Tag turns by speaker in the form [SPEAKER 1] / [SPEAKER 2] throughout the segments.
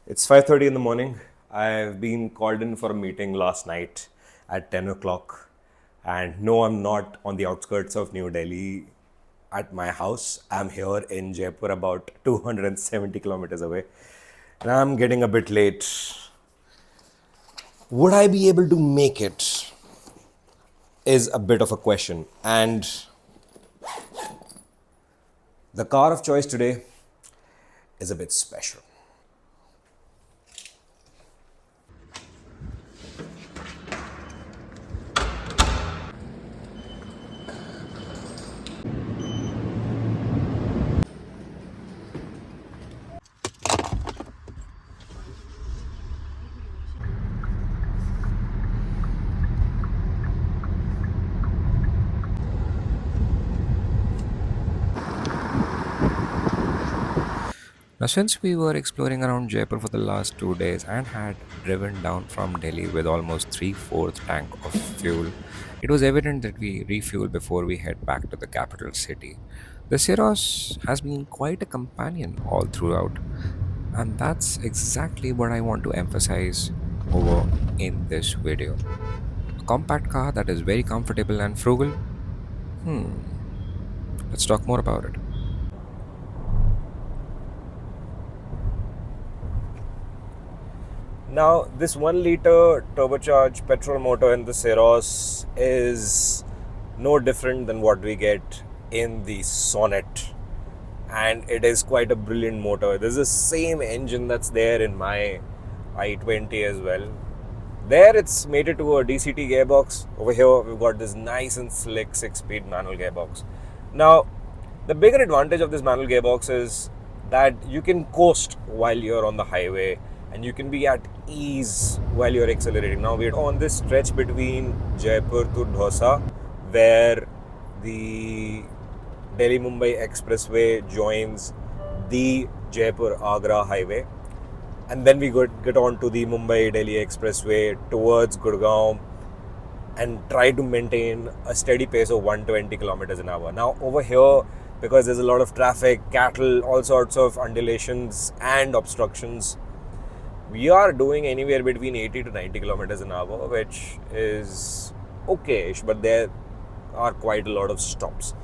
[SPEAKER 1] It's 5:30 in the morning. I've been called in for a meeting last night at 10 o'clock. And no, I'm not on the outskirts of New Delhi at my house. I'm here in Jaipur, about 270 kilometers away. And I'm getting a bit late. Would I be able to make it? Is a bit of a question. And the car of choice today is a bit special.
[SPEAKER 2] Now, since we were exploring around Jaipur for the last 2 days and had driven down from Delhi with almost three-fourths tank of fuel, it was evident that we refuel before we head back to the capital city. The Syros has been quite a companion all throughout, and that's exactly what I want to emphasize over in this video. A compact car that is very comfortable and frugal. Let's talk more about it.
[SPEAKER 1] Now, this 1 liter turbocharged petrol motor in the Syros is no different than what we get in the Sonnet, and it is quite a brilliant motor. This is the same engine that's there in my i20 as well. There, it's mated to a DCT gearbox. Over here, we've got this nice and slick 6-speed manual gearbox. Now, the bigger advantage of this manual gearbox is that you can coast while you're on the highway and you can be at ease while you're accelerating. Now, we're on this stretch between Jaipur to Dhausa, where the Delhi Mumbai Expressway joins the Jaipur Agra highway, and then we get on to the Mumbai Delhi Expressway towards Gurgaon and try to maintain a steady pace of 120 kilometers an hour. Now, over here, because there's a lot of traffic, cattle, all sorts of undulations and obstructions, we are doing anywhere between 80 to 90 kilometers an hour, which is okay-ish, but there are quite a lot of stops.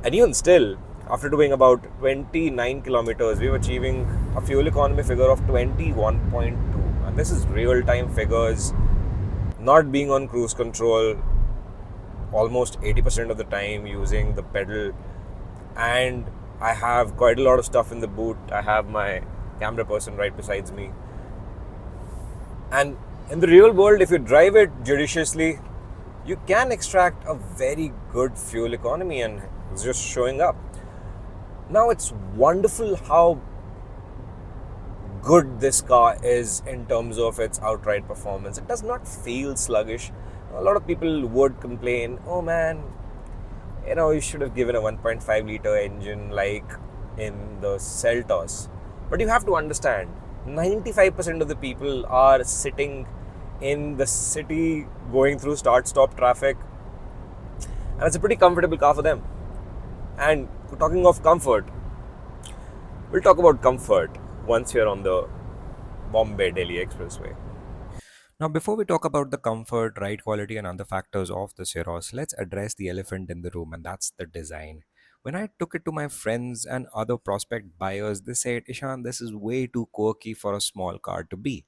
[SPEAKER 1] And even still, after doing about 29 kilometers, we were achieving a fuel economy figure of 21.2. And this is real-time figures, not being on cruise control, almost 80% of the time using the pedal. And I have quite a lot of stuff in the boot. I have my camera person right besides me. And in the real world, if you drive it judiciously, you can extract a very good fuel economy, and it's just showing up. Now, it's wonderful how good this car is in terms of its outright performance. It does not feel sluggish. A lot of people would complain, oh man, you should have given a 1.5 liter engine like in the Seltos. But you have to understand, 95% of the people are sitting in the city going through start-stop traffic, and it's a pretty comfortable car for them. And talking of comfort, we'll talk about comfort once you're on the Bombay-Delhi Expressway.
[SPEAKER 2] Now, before we talk about the comfort, ride quality, and other factors of the Syros, let's address the elephant in the room, and that's the design. When I took it to my friends and other prospect buyers, they said, Ishan, this is way too quirky for a small car to be.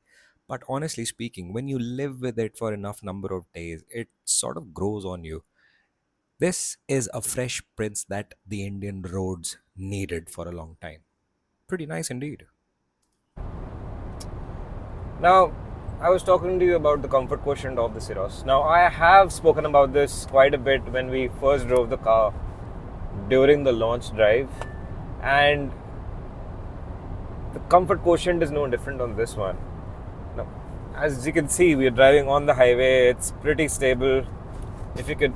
[SPEAKER 2] But honestly speaking, when you live with it for enough number of days, it sort of grows on you. This is a fresh prince that the Indian roads needed for a long time. Pretty nice indeed.
[SPEAKER 1] Now, I was talking to you about the comfort quotient of the Syros. Now, I have spoken about this quite a bit when we first drove the car during the launch drive, and the comfort quotient is no different on this one. Now, as you can see, we are driving on the highway. It's pretty stable. If you could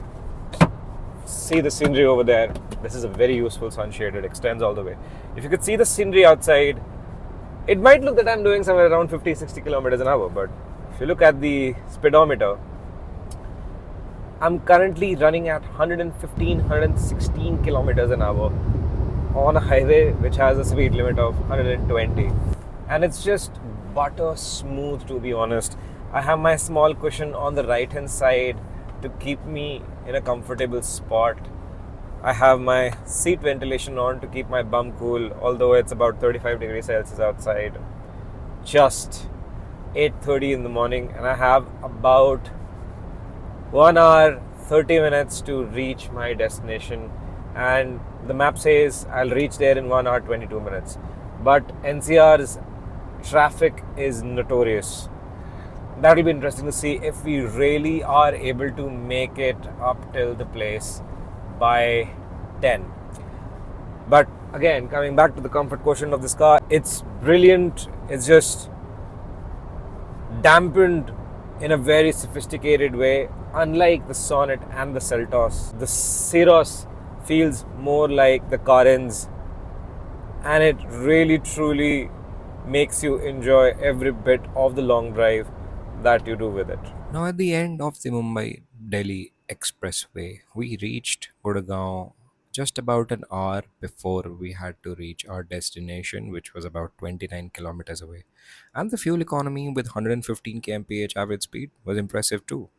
[SPEAKER 1] see the scenery over there, this is a very useful sunshade. It extends all the way. If you could see the scenery outside, it might look that I'm doing somewhere around 50-60 kilometers an hour, but if you look at the speedometer, I'm currently running at 116 kilometers an hour on a highway which has a speed limit of 120. and it's just butter smooth, to be honest. I have my small cushion on the right hand side to keep me in a comfortable spot. I have my seat ventilation on to keep my bum cool, although it's about 35 degrees Celsius outside. Just 8:30 in the morning, and I have about 1 hour 30 minutes to reach my destination, and the map says I'll reach there in 1 hour 22 minutes. But NCR's traffic is notorious. That'll be interesting to see if we really are able to make it up till the place by 10. But again, coming back to the comfort quotient of this car, it's brilliant. It's just dampened in a very sophisticated way. Unlike the Sonnet and the Seltos, the Syros feels more like the Karen's, and it really truly makes you enjoy every bit of the long drive that you do with it.
[SPEAKER 2] Now, at the end of the Mumbai Delhi Expressway, we reached Gurgaon just about an hour before we had to reach our destination, which was about 29 kilometers away. And the fuel economy with 115 kmph average speed was impressive too.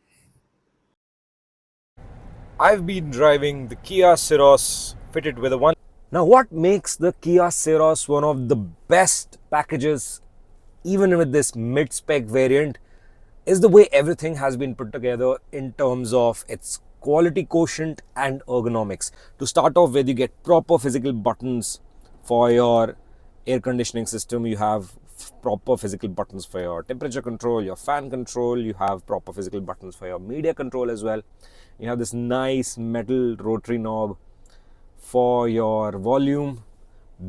[SPEAKER 1] I've been driving the Kia Syros fitted with a one. Now, what makes the Kia Syros one of the best packages, even with this mid-spec variant, is the way everything has been put together in terms of its quality quotient and ergonomics. To start off with, you get proper physical buttons for your air conditioning system. You have proper physical buttons for your temperature control, your fan control. You have proper physical buttons for your media control as well. You have this nice metal rotary knob for your volume,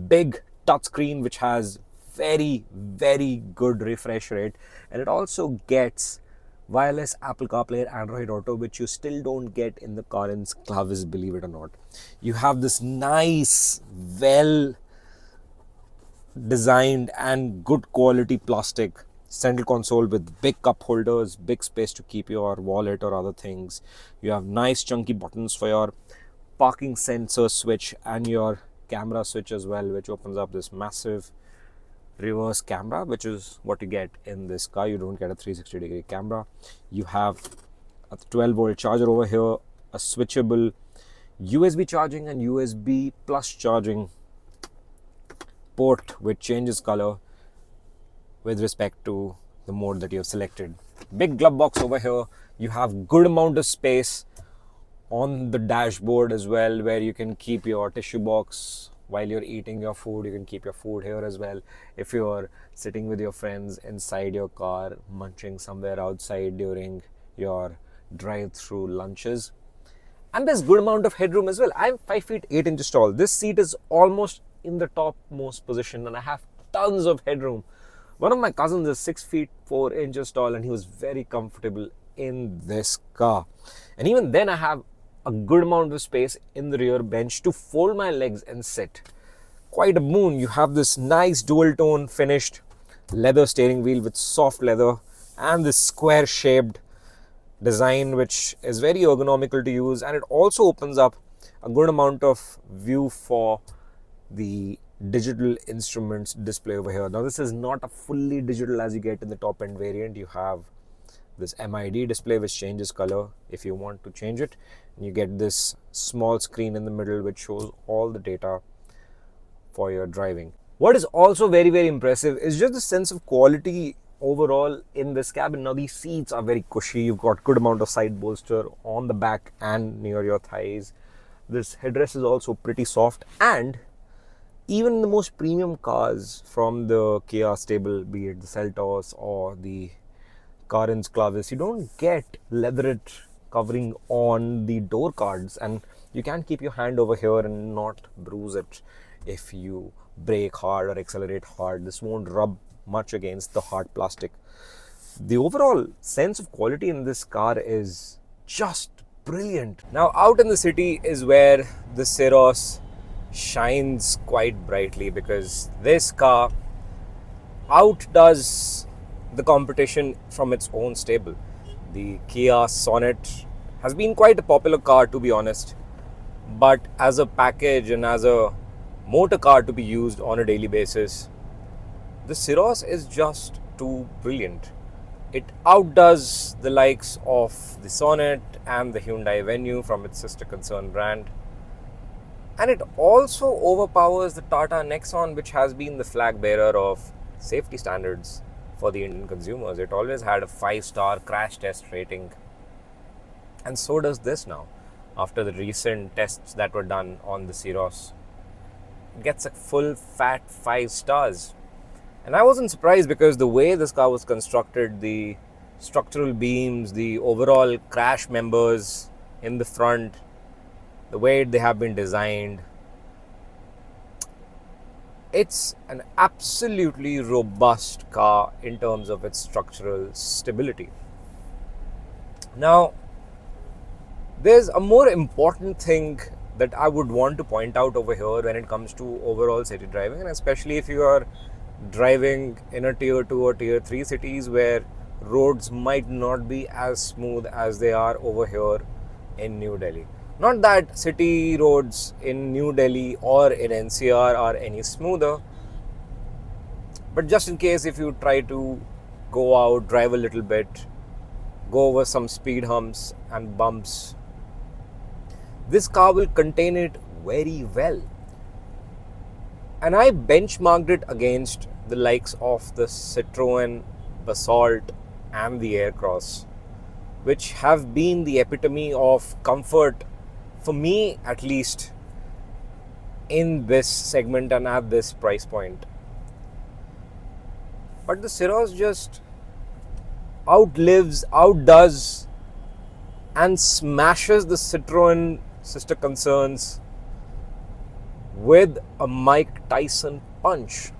[SPEAKER 1] big touchscreen which has very good refresh rate, and it also gets wireless Apple CarPlay and Android Auto, which you still don't get in the Karen's Clavis, believe it or not. You have this nice, well designed and good quality plastic center console with big cup holders, big space to keep your wallet or other things. You have nice chunky buttons for your parking sensor switch and your camera switch as well, which opens up this massive reverse camera, which is what you get in this car. You don't get a 360-degree camera. You have a 12-volt charger over here, a switchable USB charging and USB plus charging port which changes color with respect to the mode that you have selected. Big glove box over here. You have good amount of space on the dashboard as well, where you can keep your tissue box while you're eating your food. You can keep your food here as well. If you're sitting with your friends inside your car, munching somewhere outside during your drive-through lunches. And there's good amount of headroom as well. I'm 5 feet 8 inches tall. This seat is almost in the topmost position and I have tons of headroom. One of my cousins is 6 feet 4 inches tall and he was very comfortable in this car. And even then I have a good amount of space in the rear bench to fold my legs and sit. Quite a boon. You have this nice dual tone finished leather steering wheel with soft leather and this square shaped design which is very ergonomical to use, and it also opens up a good amount of view for the digital instruments display over here. Now this is not a fully digital as you get in the top end variant. You have this MID display which changes color if you want to change it, and you get this small screen in the middle which shows all the data for your driving. What is also very impressive is just the sense of quality overall in this cabin. Now these seats are very cushy. You've got good amount of side bolster on the back and near your thighs. This headrest is also pretty soft, and even in the most premium cars from the Kia stable, be it the Seltos or the Karen's Clavis, you don't get leatherette covering on the door cards, and you can keep your hand over here and not bruise it if you brake hard or accelerate hard. This won't rub much against the hard plastic. The overall sense of quality in this car is just brilliant. Now out in the city is where the Syros shines quite brightly, because this car outdoes the competition from its own stable. The Kia Sonnet has been quite a popular car, to be honest, but as a package and as a motor car to be used on a daily basis, The Syros is just too brilliant. It outdoes the likes of the Sonnet and the Hyundai Venue from its sister concern brand. And it also overpowers the Tata Nexon, which has been the flag bearer of safety standards for the Indian consumers. It always had a 5-star crash test rating. And so does this now, after the recent tests that were done on the Syros. It gets a full fat 5 stars. And I wasn't surprised, because the way this car was constructed, the structural beams, the overall crash members in the front, the way they have been designed, it's an absolutely robust car in terms of its structural stability. Now, there's a more important thing that I would want to point out over here when it comes to overall city driving, and especially if you are driving in a tier 2 or tier 3 cities where roads might not be as smooth as they are over here in New Delhi. Not that city roads in New Delhi or in NCR are any smoother, but just in case if you try to go out, drive a little bit, go over some speed humps and bumps, this car will contain it very well. And I benchmarked it against the likes of the Citroën Basalt and the Aircross, which have been the epitome of comfort, for me at least, in this segment and at this price point. But the Syros just outdoes and smashes the Citroën sister concerns with a Mike Tyson punch.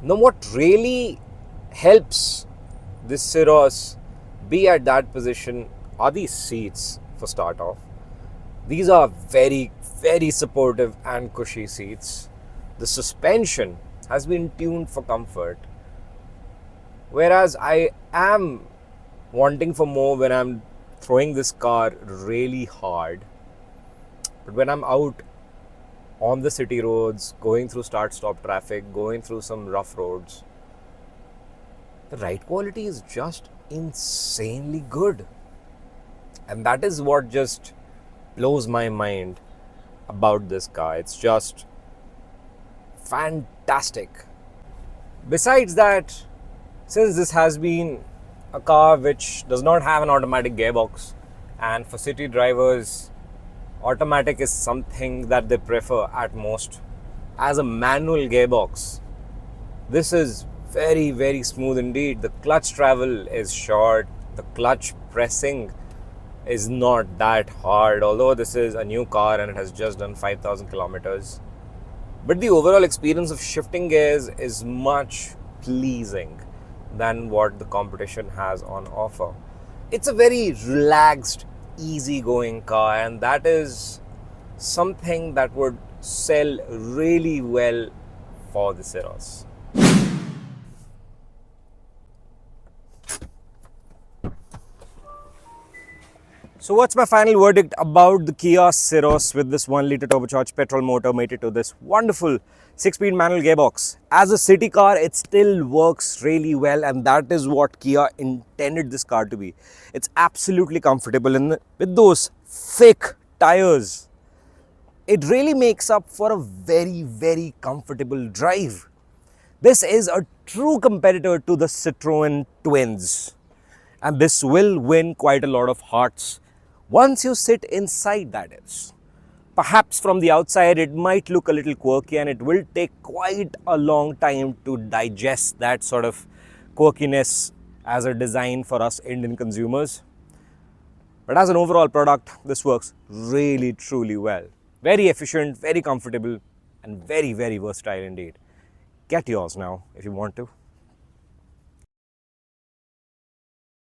[SPEAKER 1] Now, what really helps this Syros be at that position are these seats, for start off. These are very, very supportive and cushy seats. The suspension has been tuned for comfort, whereas I am wanting for more when I'm throwing this car really hard. But when I'm out on the city roads, going through start-stop traffic, going through some rough roads, the ride quality is just insanely good. And that is what just blows my mind about this car. It's just fantastic. Besides that, since this has been a car which does not have an automatic gearbox, and for city drivers, automatic is something that they prefer at most, as a manual gearbox, this is very, very smooth indeed. The clutch travel is short, the clutch pressing is not that hard, although this is a new car and it has just done 5,000 kilometers. But the overall experience of shifting gears is much pleasing than what the competition has on offer. It's a very relaxed, easygoing car, and that is something that would sell really well for the Syros. So what's my final verdict about the Kia Syros with this 1-litre turbocharged petrol motor mated to this wonderful 6-speed manual gearbox? As a city car, it still works really well, and that is what Kia intended this car to be. It's absolutely comfortable, and with those thick tires, it really makes up for a very, very comfortable drive. This is a true competitor to the Citroën twins, and this will win quite a lot of hearts once you sit inside, that is. Perhaps from the outside it might look a little quirky, and it will take quite a long time to digest that sort of quirkiness as a design for us Indian consumers. But as an overall product, this works really, truly well. Very efficient, very comfortable, and very, very versatile indeed. Get yours now if you want to.